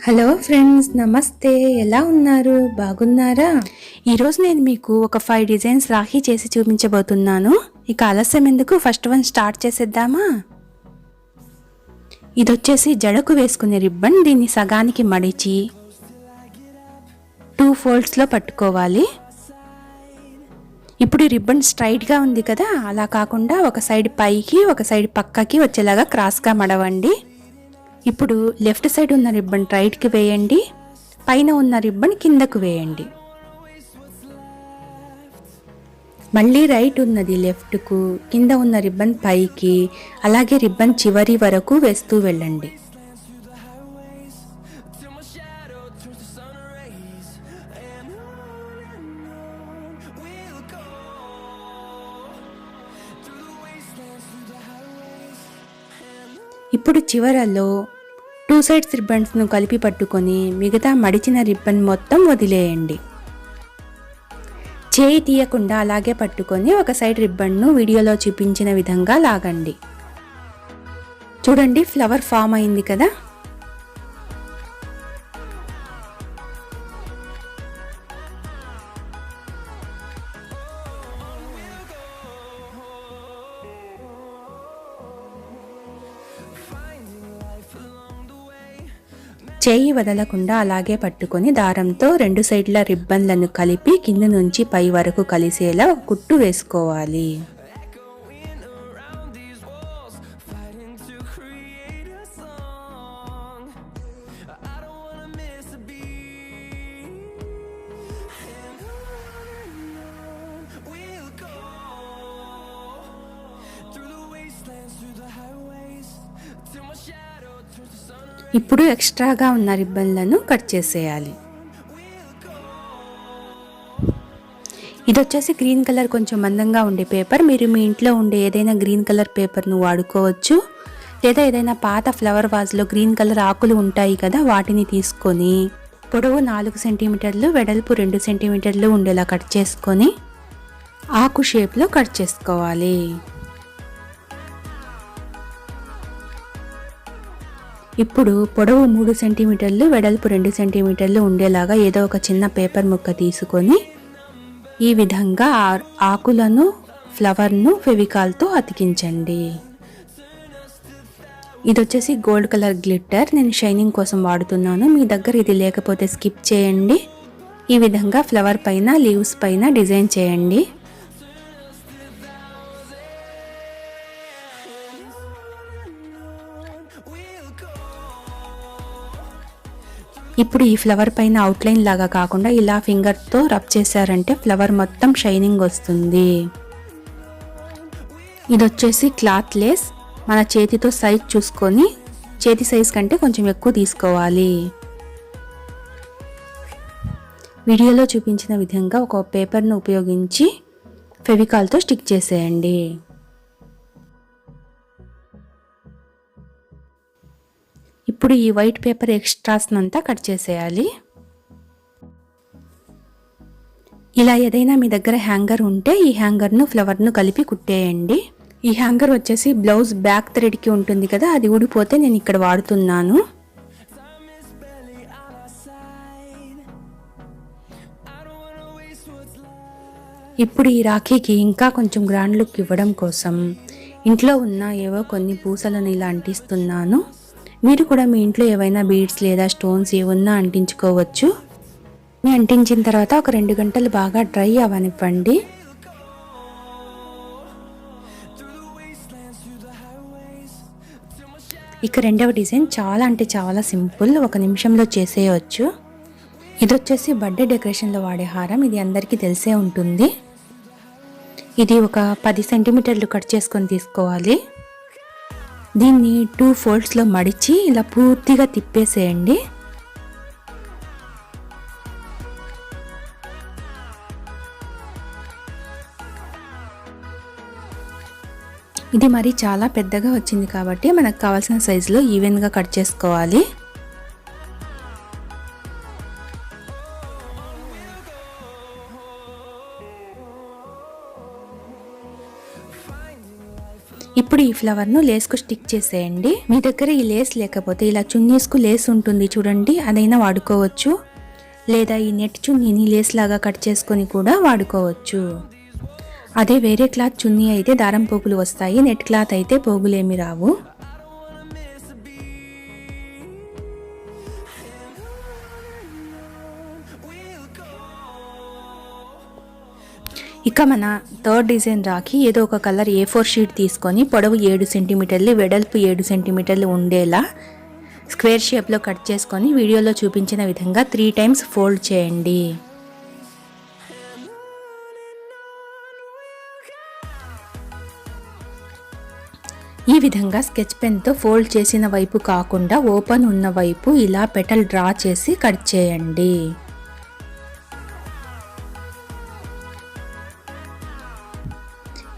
Hello friends, నమస్తే. ఎలా ఉన్నారు? బాగున్నారా? ఈరోజు నేను మీకు ఒక 5 డిజైన్స్ రాఖీ చేసి చూపించబోతున్నాను. ఇక ఆలస్యం ఎందుకు, ఫస్ట్ వన్ స్టార్ట్ చేసేద్దామా? ఇది వచ్చేసి జడకు వేసుకునే రిబ్బన్. దీన్ని సగానికి మడిచి 2 ఫోల్డ్స్లో పట్టుకోవాలి. ఇప్పుడు ఈ రిబ్బన్ స్ట్రైట్గా ఉంది కదా, అలా కాకుండా ఒక సైడ్ పైకి ఒక సైడ్ పక్కకి వచ్చేలాగా క్రాస్గా మడవండి. ఇప్పుడు లెఫ్ట్ సైడ్ ఉన్న రిబ్బన్ రైట్కి వేయండి, పైన ఉన్న రిబ్బన్ కిందకు వేయండి. మళ్ళీ రైట్ ఉన్నది లెఫ్ట్కు, కింద ఉన్న రిబ్బన్ పైకి, అలాగే రిబ్బన్ చివరి వరకు వేస్తూ వెళ్ళండి. ఇప్పుడు చివరలో 2 సైడ్స్ రిబ్బన్స్ను కలిపి పట్టుకొని మిగతా మడిచిన రిబ్బన్ మొత్తం వదిలేయండి. చేయి తీయకుండా అలాగే పట్టుకొని ఒక సైడ్ రిబ్బన్ను వీడియోలో చూపించిన విధంగా లాగండి. చూడండి, ఫ్లవర్ ఫామ్ అయింది కదా. చేయి వదలకుండా అలాగే పట్టుకొని దారంతో 2 సైడ్ల రిబ్బన్లను కలిపి కింద నుంచి పై వరకు కలిసేలా కుట్టు వేసుకోవాలి. ఇప్పుడు ఎక్స్ట్రాగా ఉన్న రిబ్బన్లను కట్ చేసేయాలి. ఇది వచ్చేసి గ్రీన్ కలర్ కొంచెం మందంగా ఉండే పేపర్. మీరు మీ ఇంట్లో ఉండే ఏదైనా గ్రీన్ కలర్ పేపర్ను వాడుకోవచ్చు, లేదా ఏదైనా పాత ఫ్లవర్ వాజ్లో గ్రీన్ కలర్ ఆకులు ఉంటాయి కదా, వాటిని తీసుకొని పొడవు 4 సెంటీమీటర్లు, వెడల్పు 2 సెంటీమీటర్లు ఉండేలా కట్ చేసుకొని ఆకు షేప్లో కట్ చేసుకోవాలి. ఇప్పుడు పొడవు 3 సెంటీమీటర్లు, వెడల్పు 2 సెంటీమీటర్లు ఉండేలాగా ఏదో ఒక చిన్న పేపర్ ముక్క తీసుకొని ఈ విధంగా ఆకులను, ఫ్లవర్ను ఫెవికాల్తో అతికించండి. ఇది వచ్చేసి గోల్డ్ కలర్ గ్లిట్టర్. నేను షైనింగ్ కోసం వాడుతున్నాను. మీ దగ్గర ఇది లేకపోతే స్కిప్ చేయండి. ఈ విధంగా ఫ్లవర్ పైన, లీవ్స్ పైన డిజైన్ చేయండి. ఇప్పుడు ఈ ఫ్లవర్ పైన అవుట్లైన్ లాగా కాకుండా ఇలా ఫింగర్తో రబ్ చేశారంటే ఫ్లవర్ మొత్తం షైనింగ్ వస్తుంది. ఇది వచ్చేసి క్లాత్ లేస్. మన చేతితో సైజ్ చూసుకొని చేతి సైజ్ కంటే కొంచెం ఎక్కువ తీసుకోవాలి. వీడియోలో చూపించిన విధంగా ఒక పేపర్ను ఉపయోగించి ఫెవికాల్తో స్టిక్ చేసేయండి. ఇప్పుడు ఈ వైట్ పేపర్ ఎక్స్ట్రాస్నంతా కట్ చేసేయాలి. ఇలా ఏదైనా మీ దగ్గర హ్యాంగర్ ఉంటే ఈ హ్యాంగర్ను, ఫ్లవర్ను కలిపి కుట్టేయండి. ఈ హ్యాంగర్ వచ్చేసి బ్లౌజ్ బ్యాక్ థ్రెడ్కి ఉంటుంది కదా, అది ఊడిపోతే నేను ఇక్కడ వాడుతున్నాను. ఇప్పుడు ఈ రాఖీకి ఇంకా కొంచెం గ్రాండ్ లుక్ ఇవ్వడం కోసం ఇంట్లో ఉన్న ఏవో కొన్ని పూసలను ఇలా అంటిస్తున్నాను. మీరు కూడా మీ ఇంట్లో ఏవైనా బీడ్స్ లేదా స్టోన్స్ ఏమన్నా అంటించుకోవచ్చు. అంటించిన తర్వాత ఒక 2 గంటలు బాగా డ్రై అవనివ్వండి. ఇక రెండవ డిజైన్ చాలా అంటే చాలా సింపుల్, 1 నిమిషంలో చేసేయవచ్చు. ఇది వచ్చేసి బర్త్డే డెకరేషన్లో వాడే హారం. ఇది అందరికీ తెలిసే ఉంటుంది. ఇది ఒక 10 సెంటీమీటర్లు కట్ చేసుకొని తీసుకోవాలి. దీన్ని 2 ఫోల్డ్స్లో మడిచి ఇలా పూర్తిగా తిప్పేసేయండి. ఇది మరి చాలా పెద్దగా వచ్చింది కాబట్టి మనకు కావాల్సిన సైజులో ఈవెన్గా కట్ చేసుకోవాలి. ఇప్పుడు ఇప్పుడు ఈ ఫ్లవర్ను లేస్కు స్టిక్ చేసేయండి. మీ దగ్గర ఈ లేస్ లేకపోతే ఇలా చున్నీస్కు లేస్ ఉంటుంది చూడండి, అదైనా వాడుకోవచ్చు. లేదా ఈ నెట్ చున్నీని లేస్ లాగా కట్ చేసుకొని కూడా వాడుకోవచ్చు. అదే వేరే క్లాత్ చున్నీ అయితే దారం పోగులు వస్తాయి, నెట్ క్లాత్ అయితే పోగులేమి రావు. ఇక మన థర్డ్ డిజైన్ రాఖీ ఏదో ఒక కలర్ A4 షీట్ తీసుకొని పొడవు 7 సెంటీమీటర్లు వెడల్పు 7 సెంటీమీటర్లు ఉండేలా స్క్వేర్ షేప్లో కట్ చేసుకొని వీడియోలో చూపించిన విధంగా 3 టైమ్స్ ఫోల్డ్ చేయండి. ఈ విధంగా స్కెచ్ పెన్తో ఫోల్డ్ చేసిన వైపు కాకుండా ఓపెన్ ఉన్న వైపు ఇలా పెటల్ డ్రా చేసి కట్ చేయండి.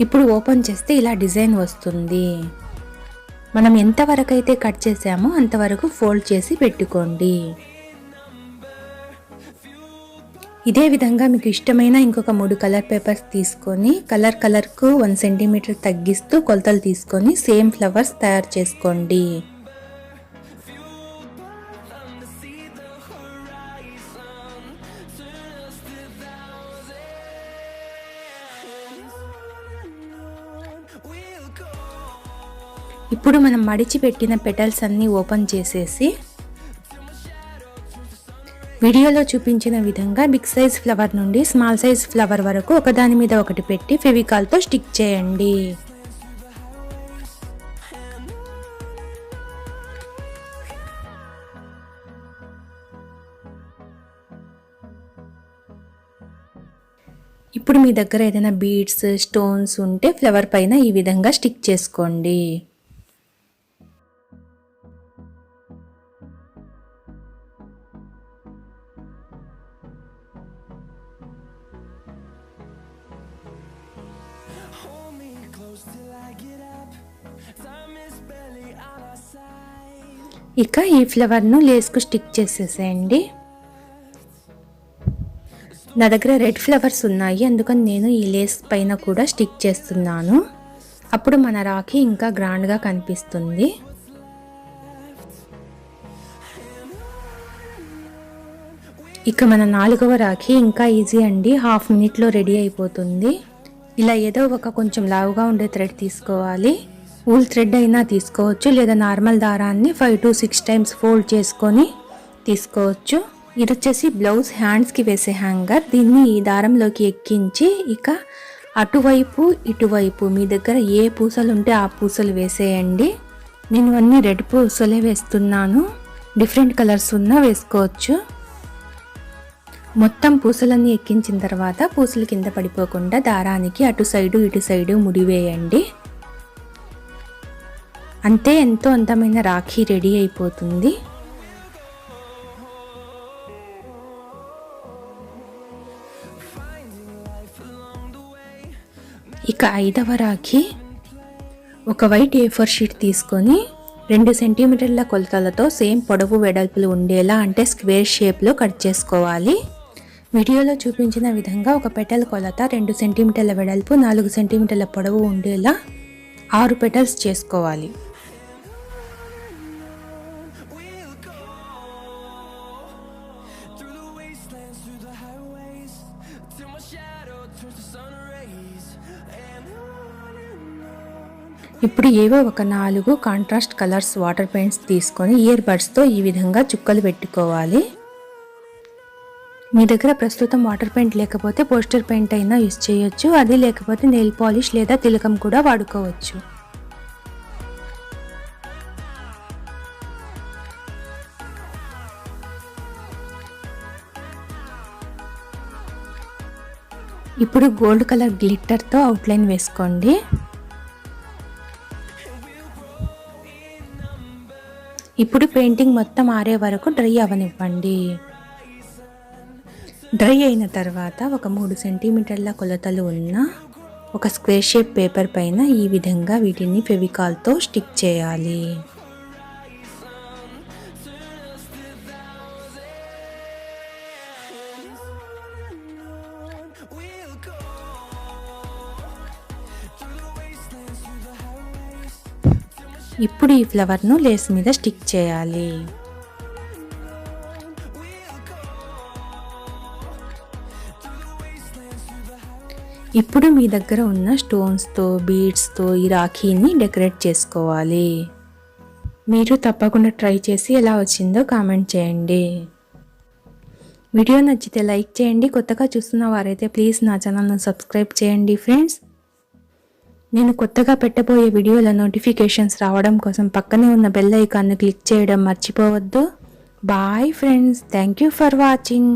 ఇప్పుడు ఓపెన్ చేస్తే ఇలా డిజైన్ వస్తుంది. మనం ఎంతవరకు అయితే కట్ చేసామో అంతవరకు ఫోల్డ్ చేసి పెట్టుకోండి. ఇదే విధంగా మీకు ఇష్టమైన ఇంకొక 3 కలర్ పేపర్స్ తీసుకొని కలర్కు 1 సెంటీమీటర్ తగ్గిస్తూ కొలతలు తీసుకొని సేమ్ ఫ్లవర్స్ తయారు చేసుకోండి. ఇప్పుడు మనం మడిచి పెట్టిన పెటల్స్ అన్నీ ఓపెన్ చేసేసి వీడియోలో చూపించిన విధంగా బిగ్ సైజ్ ఫ్లవర్ నుండి స్మాల్ సైజ్ ఫ్లవర్ వరకు ఒకదాని మీద ఒకటి పెట్టి ఫెవికాల్తో స్టిక్ చేయండి. ఇప్పుడు మీ దగ్గర ఏదైనా బీడ్స్, స్టోన్స్ ఉంటే ఫ్లవర్ పైన ఈ విధంగా స్టిక్ చేసుకోండి. ఇక ఈ ఫ్లవర్ను లేస్కు స్టిక్ చేసేసేయండి. నా దగ్గర రెడ్ ఫ్లవర్స్ ఉన్నాయి, అందుకని నేను ఈ లేస్ పైన కూడా స్టిక్ చేస్తున్నాను. అప్పుడు మన రాఖీ ఇంకా గ్రాండ్గా కనిపిస్తుంది. ఇక మన 4వ రాఖీ ఇంకా ఈజీ అండి, హాఫ్ మినిట్లో రెడీ అయిపోతుంది. ఇలా ఏదో ఒక కొంచెం లావుగా ఉండే థ్రెడ్ తీసుకోవాలి. ఊల్ థ్రెడ్ అయినా తీసుకోవచ్చు, లేదా నార్మల్ దారాన్ని 5 to 6 టైమ్స్ ఫోల్డ్ చేసుకొని తీసుకోవచ్చు. ఇది వచ్చేసి బ్లౌజ్ హ్యాండ్స్కి వేసే హ్యాంగర్. దీన్ని ఈ దారంలోకి ఎక్కించి ఇక అటువైపు ఇటువైపు మీ దగ్గర ఏ పూసలు ఉంటే ఆ పూసలు వేసేయండి. నేను అన్ని రెడ్ పూసలే వేస్తున్నాను, డిఫరెంట్ కలర్స్ ఉన్నా వేసుకోవచ్చు. మొత్తం పూసలన్నీ ఎక్కించిన తర్వాత పూసలు కింద పడిపోకుండా దారానికి అటు సైడు ఇటు సైడు ముడివేయండి. అంతే, ఎంతో అందమైన రాఖీ రెడీ అయిపోతుంది. ఇక 5వ రాఖీ ఒక వైట్ A4 షీట్ తీసుకొని 2 సెంటీమీటర్ల కొలతలతో సేమ్ పొడవు వెడల్పులు ఉండేలా అంటే స్క్వేర్ షేప్లో కట్ చేసుకోవాలి. వీడియోలో చూపించిన విధంగా ఒక పెటల్ కొలత 2 సెంటీమీటర్ల వెడల్పు 4 సెంటీమీటర్ల పొడవు ఉండేలా 6 పెటల్స్ చేసుకోవాలి. ఇప్పుడు ఏవో ఒక 4 కాంట్రాస్ట్ కలర్స్ వాటర్ పెయింట్స్ తీసుకొని ఇయర్ బడ్స్తో ఈ విధంగా చుక్కలు పెట్టుకోవాలి. మీ దగ్గర ప్రస్తుతం వాటర్ పెయింట్ లేకపోతే పోస్టర్ పెయింట్ అయినా యూజ్ చేయొచ్చు, అది లేకపోతే నెయిల్ పాలిష్ లేదా తిలకం కూడా వాడుకోవచ్చు. ఇప్పుడు గోల్డ్ కలర్ గ్లిట్టర్తో అవుట్లైన్ వేసుకోండి. ఇప్పుడు పెయింటింగ్ మొత్తం ఆరే వరకు డ్రై అవనివ్వండి. డ్రై అయిన తర్వాత ఒక 3 సెంటీమీటర్ల కొలతలు ఉన్న ఒక స్క్వేర్ షేప్ పేపర్ పైన ఈ విధంగా వీటిని ఫెవికాల్తో స్టిక్ చేయాలి. ఇప్పుడు ఈ ఫ్లవర్ను లేస్ మీద స్టిక్ చేయాలి. ఇప్పుడు మీ దగ్గర ఉన్న స్టోన్స్తో బీడ్స్తో ఈ రాఖీని డెకరేట్ చేసుకోవాలి. మీరు తప్పకుండా ట్రై చేసి ఎలా వచ్చిందో కామెంట్ చేయండి. వీడియో నచ్చితే లైక్ చేయండి. కొత్తగా చూస్తున్న వారైతే ప్లీజ్ నా ఛానల్ను సబ్స్క్రైబ్ చేయండి ఫ్రెండ్స్. నేను కొత్తగా పెట్టబోయే వీడియోల నోటిఫికేషన్స్ రావడం కోసం పక్కనే ఉన్న బెల్ ఐకాన్ను క్లిక్ చేయడం మర్చిపోవద్దు. Bye friends, thank you for watching.